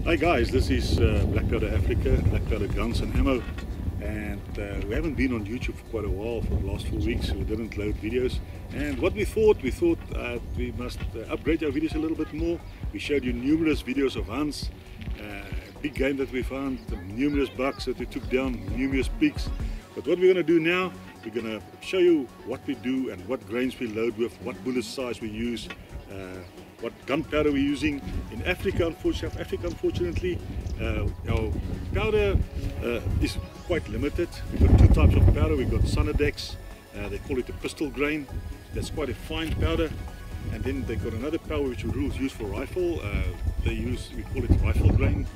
Hi guys, this is Black Powder Africa, Black Powder Guns and Ammo, and we haven't been on YouTube for quite a while, for the last 4 weeks. We didn't load videos, and what we thought we must upgrade our videos a little bit more. We showed you numerous videos of hunts, big game that we found, numerous bucks that we took down, numerous pigs. But what we're going to do now, we're going to show you what we do and what grains we load with, what bullet size we use, what gunpowder we're using. In Africa, unfortunately, our powder is quite limited. We've got 2 types of powder. We've got Sonadex, they call it a pistol grain. That's quite a fine powder. And then they've got another powder which we use for rifle. We call it rifle grain.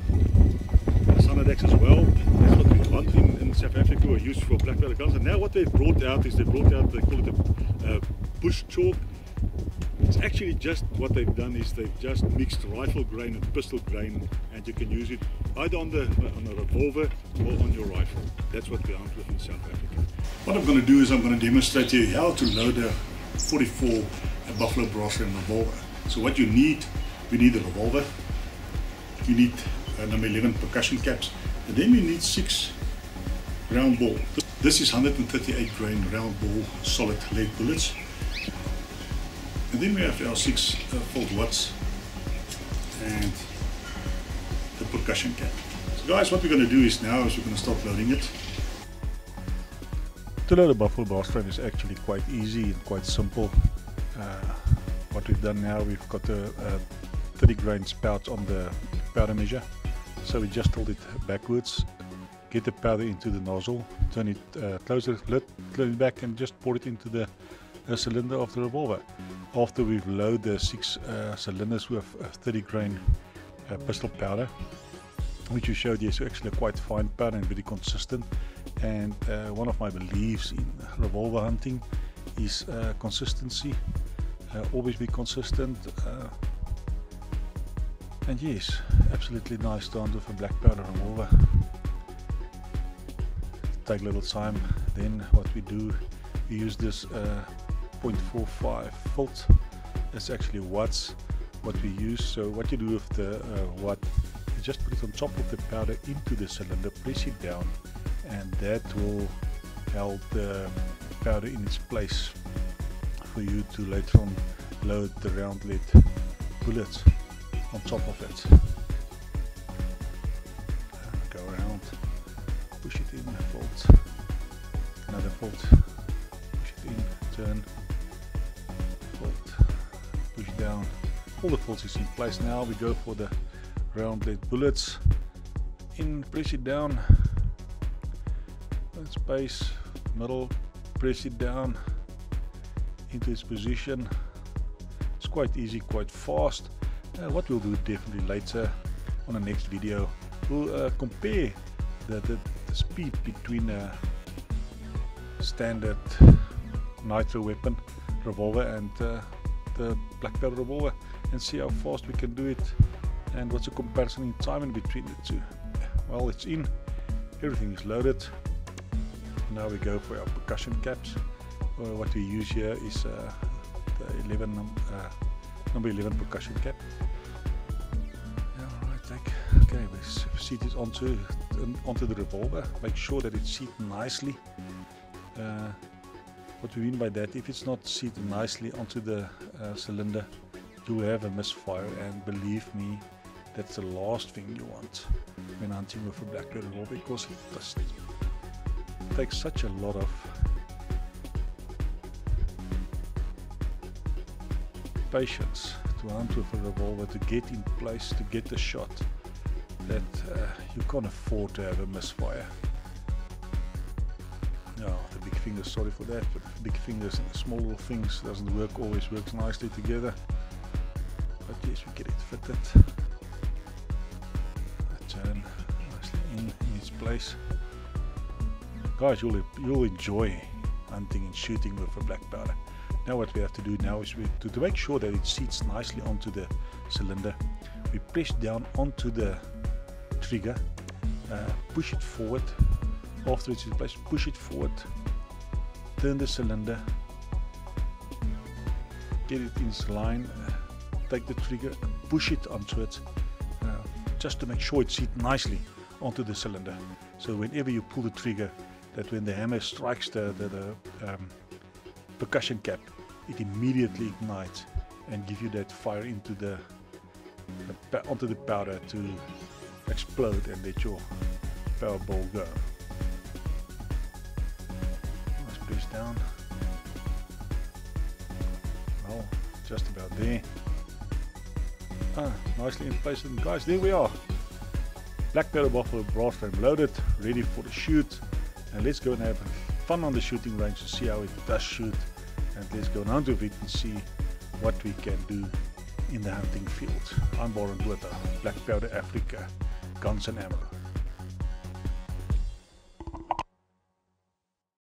Sonadex as well. That's what we hunt in South Africa, or use for black powder guns. And now what they've brought out, they call it a bush chalk. It's actually just what they've done is they've just mixed rifle grain and pistol grain, and you can use it either on a revolver or on your rifle. That's what we hunt with in South Africa. What I'm going to do is I'm going to demonstrate to you how to load a 44 Buffalo Brass Ring revolver. So what you need, we need a revolver, you need number 11 percussion caps, and then we need 6 round ball. This is 138 grain round ball solid lead bullets. And then we have our 6 volt watts and the percussion cap. So guys, what we're going to do is now we're going to start loading it. To load a Buffalo Brass Ring is actually quite easy and quite simple. What we've done now, we've got a 30 grain spout on the powder measure. So we just hold it backwards, get the powder into the nozzle, turn it, close the lid, turn it back, and just pour it into the cylinder of the revolver. After we've loaded the 6 cylinders with 30 grain pistol powder, which we showed you is actually a quite fine powder and very consistent. And one of my beliefs in revolver hunting is consistency. Always be consistent. And yes, absolutely nice to hunt with a black powder revolver. Take a little time. Then what we do, we use this 0.45 volt. That's actually watts what we use. So what you do with the watt, you just put it on top of the powder into the cylinder, press it down, and that will hold the powder in its place for you to later on load the round lead bullets on top of it. Go around, push it in, volt, another volt, push it in, turn, volt, push down. All the volts is in place. Now we go for the round lead bullets. In, press it down, space, middle, press it down into its position. It's quite easy, quite fast. What we'll do definitely later on the next video, we'll compare the speed between a standard nitro weapon revolver and the black powder revolver, and see how fast we can do it, and what's the comparison in time in between the two. Well, it's in, everything is loaded. Now we go for our percussion caps. What we use here is the number 11 percussion cap. Okay, we seat it onto the revolver. Make sure that it's seated nicely. What we mean by that, if it's not seated nicely onto the cylinder, you will have a misfire, and believe me, that's the last thing you want when hunting with a black powder revolver, because it takes such a lot of patience to hunt with a revolver, to get in place, to get the shot, that you can't afford to have a misfire. No, the big fingers, sorry for that, but big fingers and small little things doesn't work, always works nicely together. But yes, we get it fitted. Turn nicely in its place. Guys, you'll enjoy hunting and shooting with a black powder. Now what we have to do now is to make sure that it seats nicely onto the cylinder, we press down onto the trigger, push it forward. After it's in place, push it forward, turn the cylinder, get it in its line, take the trigger, push it onto it, just to make sure it sits nicely onto the cylinder. So whenever you pull the trigger, that when the hammer strikes the percussion cap, it immediately ignites and give you that fire into onto the powder to explode and let your power ball go. Nice press down. Well, just about there. Nicely in place, and guys, there we are. Black Powder Buffalo brass frame loaded, ready for the shoot. And let's go and have fun on the shooting range to see how it does shoot. And let's go down to it and see what we can do in the hunting field. I'm Warren Glitter, Black Powder Africa, Guns and Ammo.